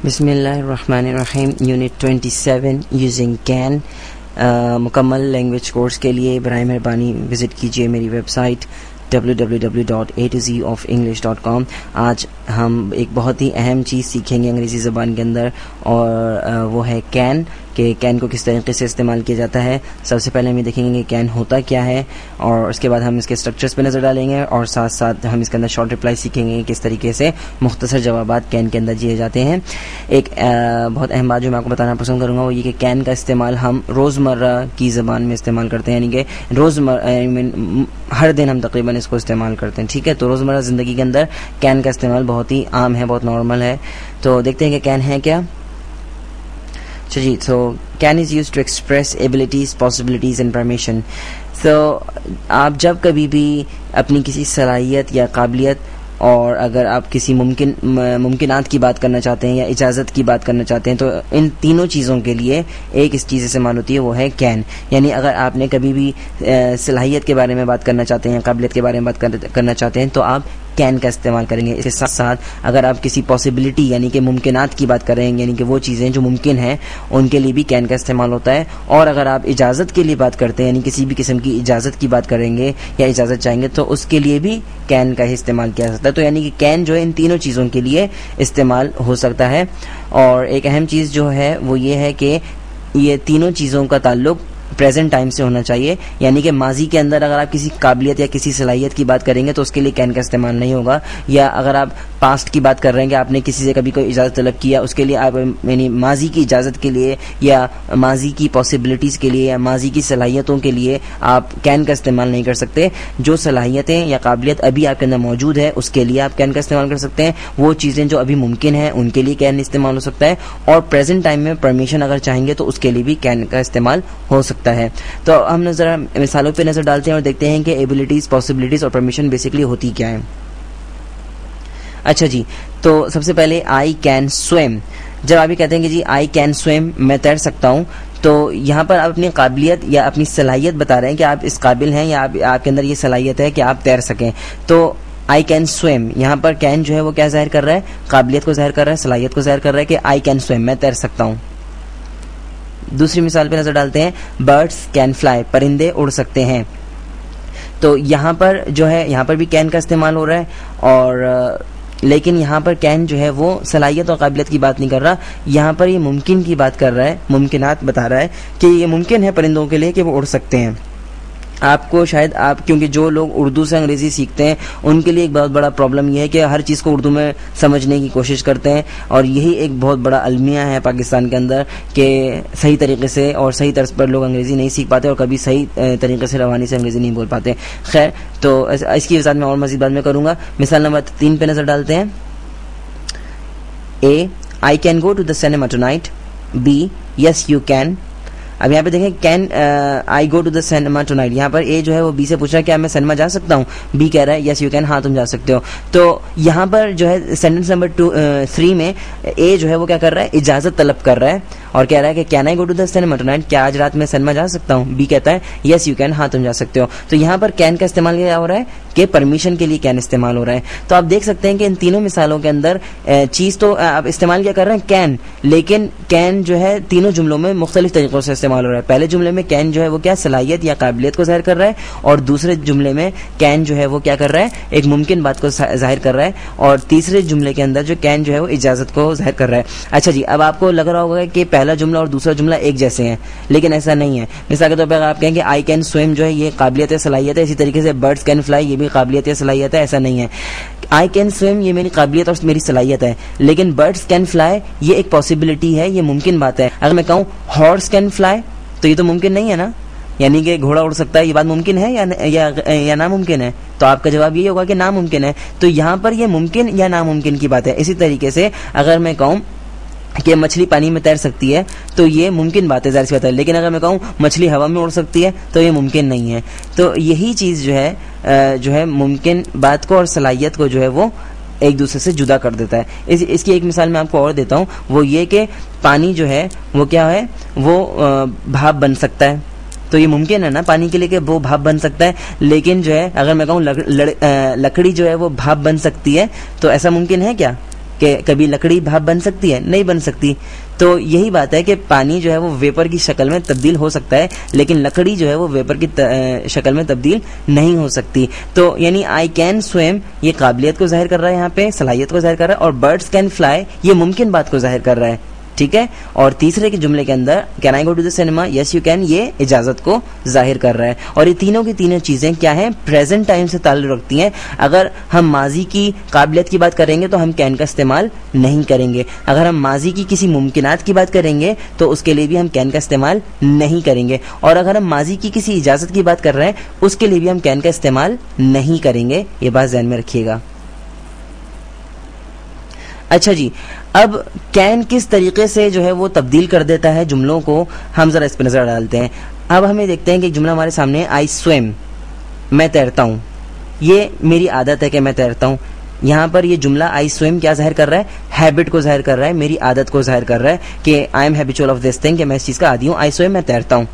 بسم اللہ الرحمن الرحیم. Unit 27 using can. مکمل لینگویج کورس کے لیے برائے مہربانی وزٹ کیجیے میری ویب سائٹ www.atozenglish.com. آج ہم ایک بہت ہی اہم چیز سیکھیں گے انگریزی زبان کے اندر، اور وہ ہے کین، کہ کین کو کس طریقے سے استعمال کیا جاتا ہے. سب سے پہلے ہم یہ دیکھیں گے کہ کین ہوتا کیا ہے، اور اس کے بعد ہم اس کے اسٹرکچرز پہ نظر ڈالیں گے، اور ساتھ ساتھ ہم اس کے اندر شارٹ رپلائی سیکھیں گے کس طریقے سے مختصر جوابات کین کے اندر دیے جاتے ہیں. ایک بہت اہم بات جو میں آپ کو بتانا پسند کروں گا وہ یہ کہ کین کا استعمال ہم روزمرہ کی زبان میں استعمال کرتے ہیں، یعنی کہ ہر دن ہم تقریباً اس کو استعمال کرتے ہیں. ٹھیک ہے، تو روزمرہ زندگی کے اندر کین کا استعمال بہت ہی عام ہے، بہت نارمل ہے. تو دیکھتے ہیں کہ کین ہے کیا. جی، so can is used to express abilities, possibilities and permission. So آپ جب کبھی بھی اپنی کسی صلاحیت یا قابلیت، اور اگر آپ کسی ممکنات کی بات کرنا چاہتے ہیں یا اجازت کی بات کرنا چاہتے ہیں، تو ان تینوں چیزوں کے لیے ایک اس چیز استعمال ہوتی ہے، وہ ہے کین. یعنی اگر آپ نے کبھی بھی صلاحیت کے بارے میں بات کرنا چاہتے ہیں، قابلیت کے بارے میں بات کرنا چاہتے ہیں، تو آپ کین کا استعمال کریں گے. اس کے ساتھ ساتھ اگر آپ کسی پاسبلٹی یعنی کہ ممکنات کی بات کریں گے، یعنی کہ وہ چیزیں جو ممکن ہیں، ان کے لیے بھی کین کا استعمال ہوتا ہے. اور اگر آپ اجازت کے لیے بات کرتے ہیں، یعنی کسی بھی قسم کی اجازت کی بات کریں گے یا اجازت چاہیں گے، تو اس کے لیے بھی کین کا ہی استعمال کیا جاتا ہے. تو یعنی کہ کین جو ہے ان تینوں چیزوں کے لیے استعمال ہو سکتا ہے. اور ایک اہم چیز جو ہے وہ یہ ہے کہ یہ تینوں چیزوں کا تعلق پریزنٹ ٹائم سے ہونا چاہیے. یعنی کہ ماضی کے اندر اگر آپ کسی قابلیت یا کسی صلاحیت کی بات کریں گے تو اس کے لیے کین کا استعمال نہیں ہوگا. یا اگر آپ پاسٹ کی بات کر رہے ہیں کہ آپ نے کسی سے کبھی کوئی اجازت طلب کیا، اس کے لیے آپ یعنی ماضی کی اجازت کے لیے یا ماضی کی پاسبلٹیز کے لیے یا ماضی کی صلاحیتوں کے لیے آپ کین کا استعمال نہیں کر سکتے. جو صلاحیتیں یا قابلیت ابھی آپ کے اندر موجود ہے اس کے لیے آپ کین کا استعمال کر سکتے ہیں. وہ چیزیں جو ابھی ممکن ہیں ان کے لیے کین استعمال ہو سکتا ہے. اور پریزنٹ ٹائم میں پرمیشن اگر چاہیں گے تو اس کے لیے بھی کین کا استعمال ہو سکتا ہے. تو ہم ذرا مثالوں پہ نظر ڈالتے ہیں اور دیکھتے ہیں کہ ایبلٹیز، پاسبلٹیز اور پرمیشن بیسکلی ہوتی کیا ہے. اچھا جی، تو سب سے پہلے آئی کین سویم. جب آپ یہ کہتے ہیں کہ جی آئی کین سویم، میں تیر سکتا ہوں، تو یہاں پر آپ اپنی قابلیت یا اپنی صلاحیت بتا رہے ہیں کہ آپ اس قابل ہیں یا آپ کے اندر یہ صلاحیت ہے کہ آپ تیر سکیں. تو آئی کین سویم، یہاں پر کین جو ہے وہ کیا ظاہر کر رہا ہے؟ قابلیت کو ظاہر کر رہا ہے، صلاحیت کو ظاہر کر رہا ہے کہ آئی کین سویم، میں تیر سکتا ہوں. دوسری مثال پہ نظر ڈالتے ہیں. برڈس کین فلائی، پرندے اڑ سکتے ہیں. تو یہاں پر جو ہے یہاں پر بھی کین کا استعمال ہو رہا ہے، اور لیکن یہاں پر کین جو ہے وہ صلاحیت اور قابلیت کی بات نہیں کر رہا. یہاں پر یہ ممکن کی بات کر رہا ہے، ممکنات بتا رہا ہے کہ یہ ممکن ہے پرندوں کے لیے کہ وہ اڑ سکتے ہیں. آپ کو شاید کیونکہ جو لوگ اردو سے انگریزی سیکھتے ہیں ان کے لیے ایک بہت بڑا پرابلم یہ ہے کہ ہر چیز کو اردو میں سمجھنے کی کوشش کرتے ہیں، اور یہی ایک بہت بڑا المیہ ہے پاکستان کے اندر کہ صحیح طریقے سے اور صحیح طرز پر لوگ انگریزی نہیں سیکھ پاتے اور کبھی صحیح طریقے سے روانی سے انگریزی نہیں بول پاتے. خیر، تو اس کی وضاحت میں اور مزید بعد میں کروں گا. مثال نمبر 3 پہ نظر ڈالتے ہیں. A, I can go to the cinema tonight. B, yes you can. اب یہاں پہ دیکھیں can I go to the cinema tonight. یہاں پر اے جو ہے وہ بی سے پوچھ رہا ہے کیا میں سینما جا سکتا ہوں. بی کہہ رہا ہے یس یو کین، ہاں تم جا سکتے ہو. تو یہاں پر جو ہے سینٹینس نمبر 3 میں اے جو ہے وہ کیا کر رہا ہے؟ اجازت طلب کر رہا ہے اور کہہ رہا ہے کہ can I go to the cinema tonight, کیا آج رات میں سینما جا سکتا ہوں. بی کہتا ہے یس یو کین، ہاں تم جا سکتے ہو. تو یہاں پر کین کا استعمال کیا ہو رہا ہے کہ پرمیشن کے لیے کین استعمال ہو رہا ہے. تو آپ دیکھ سکتے ہیں کہ ان تینوں مثالوں کے اندر چیز تو آپ استعمال کیا کر رہے ہیں؟ کین. لیکن کین جو ہے تینوں جملوں میں مختلف طریقوں سے استعمال ہو رہا ہے. پہلے جملے میں کین جو ہے وہ کیا صلاحیت یا قابلیت کو ظاہر کر رہا ہے، اور دوسرے جملے میں کین جو ہے وہ کیا کر رہا ہے؟ ایک ممکن بات کو ظاہر کر رہا ہے، اور تیسرے جملے کے اندر جو کین جو ہے وہ اجازت کو ظاہر کر رہا ہے. اچھا جی، اب آپ کو لگ رہا ہوگا کہ پہلا جملہ اور دوسرا جملہ ایک جیسے ہیں، لیکن ایسا نہیں ہے. مثال کے طور پہ اگر آپ کہیں کہ آئی کین سویم جو ہے یہ قابلیت ہے، صلاحیت ہے، اسی طریقے سے برڈس کین فلائی یہ بھی قابلیت ہے، صلاحیت ہے. ایسا نہیں ہے. آئی کین سویم یہ میری قابلیت اور میری صلاحیت ہے، لیکن برڈس کین فلائی یہ ایک پاسبلٹی ہے، یہ ممکن بات ہے. اگر میں کہوں ہارس کین فلائی تو یہ تو ممکن نہیں ہے نا، یعنی کہ گھوڑا اڑ سکتا ہے، یہ بات ممکن ہے یا ناممکن ہے؟ تو آپ کا جواب یہی ہوگا کہ ناممکن ہے. تو یہاں پر یہ ممکن یا ناممکن کی بات ہے. اسی طریقے سے اگر میں کہوں کہ مچھلی پانی میں تیر سکتی ہے تو یہ ممکن بات ہے، ظاہر سی بات ہے. لیکن اگر میں کہوں مچھلی ہوا میں اڑ سکتی ہے تو یہ ممکن نہیں ہے. تو یہی چیز جو ہے ممکن بات کو اور صلاحیت کو جو ہے وہ ایک دوسرے سے جدا کر دیتا ہے. اس کی ایک مثال میں آپ کو اور دیتا ہوں، وہ یہ کہ پانی جو ہے وہ کیا ہے؟ وہ بھاپ بن سکتا ہے. تو یہ ممکن ہے نا پانی کے لیے کہ وہ بھاپ بن سکتا ہے. لیکن جو ہے اگر میں کہوں لکڑی جو ہے وہ بھاپ بن سکتی ہے، تو ایسا ممکن ہے کیا کہ کبھی لکڑی بھاپ بن سکتی ہے؟ نہیں بن سکتی. تو یہی بات ہے کہ پانی جو ہے وہ ویپر کی شکل میں تبدیل ہو سکتا ہے لیکن لکڑی جو ہے وہ ویپر کی شکل میں تبدیل نہیں ہو سکتی. تو یعنی آئی کین سویم یہ قابلیت کو ظاہر کر رہا ہے, یہاں پہ صلاحیت کو ظاہر کر رہا ہے, اور برڈس کین فلائی یہ ممکن بات کو ظاہر کر رہا ہے. ٹھیک ہے. اور تیسرے کے جملے کے اندر can I go to the cinema, yes you can, یہ اجازت کو ظاہر کر رہا ہے. اور یہ تینوں کی تینوں چیزیں کیا ہیں؟ پریزنٹ ٹائم سے تعلق رکھتی ہیں. اگر ہم ماضی کی قابلیت کی بات کریں گے تو ہم کین کا استعمال نہیں کریں گے. اگر ہم ماضی کی کسی ممکنات کی بات کریں گے تو اس کے لیے بھی ہم کین کا استعمال نہیں کریں گے. اور اگر ہم ماضی کی کسی اجازت کی بات کر رہے ہیں اس کے لیے بھی ہم کین کا استعمال نہیں کریں گے. یہ بات ذہن میں رکھیے گا. اچھا جی, اب کین کس طریقے سے جو ہے وہ تبدیل کر دیتا ہے جملوں کو, ہم ذرا اس پہ نظر ڈالتے ہیں. اب ہمیں دیکھتے ہیں کہ ایک جملہ ہمارے سامنے ہے, آئی سویم, میں تیرتا ہوں. یہ میری عادت ہے کہ میں تیرتا ہوں. یہاں پر یہ جملہ آئی سویم کیا ظاہر کر رہا ہے؟ ہیبٹ کو ظاہر کر رہا ہے, میری عادت کو ظاہر کر رہا ہے کہ I am habitual of this thing, کہ میں اس چیز کا عادی ہوں. آئی سویم, میں تیرتا ہوں.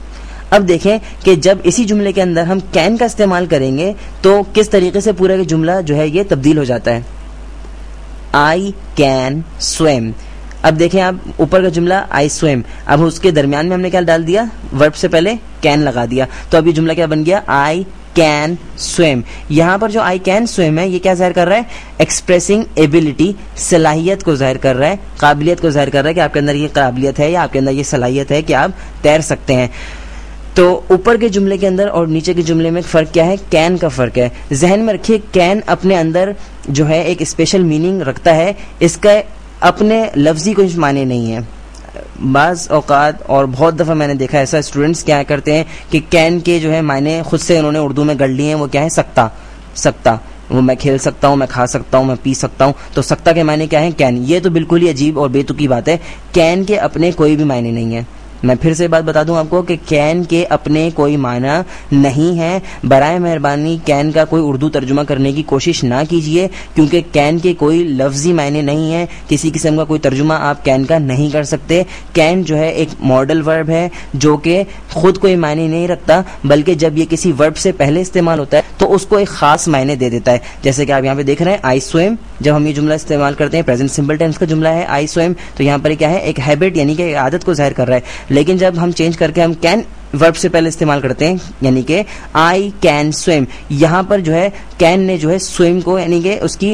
اب دیکھیں کہ جب اسی جملے کے اندر ہم کین کا استعمال کریں گے تو کس طریقے سے پورا جملہ جو ہے یہ تبدیل ہو جاتا ہے. I can swim. اب دیکھیں آپ اوپر کا جملہ آئی سویم, اب اس کے درمیان میں ہم نے کیا ڈال دیا؟ ورب سے پہلے کین لگا دیا. تو اب یہ جملہ کیا بن گیا؟ I can swim. یہاں پر جو آئی کین سویم ہے یہ کیا ظاہر کر رہا ہے؟ ایکسپریسنگ ایبلٹی, صلاحیت کو ظاہر کر رہا ہے, قابلیت کو ظاہر کر رہا ہے کہ آپ کے اندر یہ قابلیت ہے یا آپ کے اندر یہ صلاحیت ہے کہ آپ تیر سکتے ہیں. تو اوپر کے جملے کے اندر اور نیچے کے جملے میں فرق کیا ہے؟ کین کا فرق ہے. ذہن میں رکھیے کین اپنے اندر جو ہے ایک اسپیشل میننگ رکھتا ہے, اس کا اپنے لفظی کوئی معنی نہیں ہے. بعض اوقات اور بہت دفعہ میں نے دیکھا ایسا اسٹوڈنٹس کیا کرتے ہیں کہ کین کے جو ہے معنی خود سے انہوں نے اردو میں گڑ لیے ہیں. وہ کیا ہے؟ سکتا. وہ میں کھیل سکتا ہوں, میں کھا سکتا ہوں, میں پی سکتا ہوں. تو سکتا کے معنی کیا ہے؟ کین. یہ تو بالکل ہی عجیب اور بے تکی بات ہے. کین کے اپنے کوئی بھی معنی نہیں ہے. میں پھر سے بات بتا دوں آپ کو کہ کین کے اپنے کوئی معنی نہیں ہے. برائے مہربانی کین کا کوئی اردو ترجمہ کرنے کی کوشش نہ کیجیے کیونکہ کین کے کوئی لفظی معنی نہیں ہے. کسی قسم کا کوئی ترجمہ آپ کین کا نہیں کر سکتے. کین جو ہے ایک ماڈل ورب ہے جو کہ خود کوئی معنی نہیں رکھتا, بلکہ جب یہ کسی ورب سے پہلے استعمال ہوتا ہے تو اس کو ایک خاص معنی دے دیتا ہے. جیسے کہ آپ یہاں پہ دیکھ رہے ہیں آئی سویم, جب ہم یہ جملہ استعمال کرتے ہیں پریزنٹ سمپل ٹینس کا جملہ ہے آئی سویم, تو یہاں پر کیا ہے؟ ایک ہیبٹ یعنی کہ عادت کو ظاہر کر رہا ہے. لیکن جب ہم چینج کر کے ہم کین ورب سے پہلے استعمال کرتے ہیں یعنی کہ آئی کین سویم, یہاں پر جو ہے کین نے جو ہے سویم کو یعنی کہ اس کی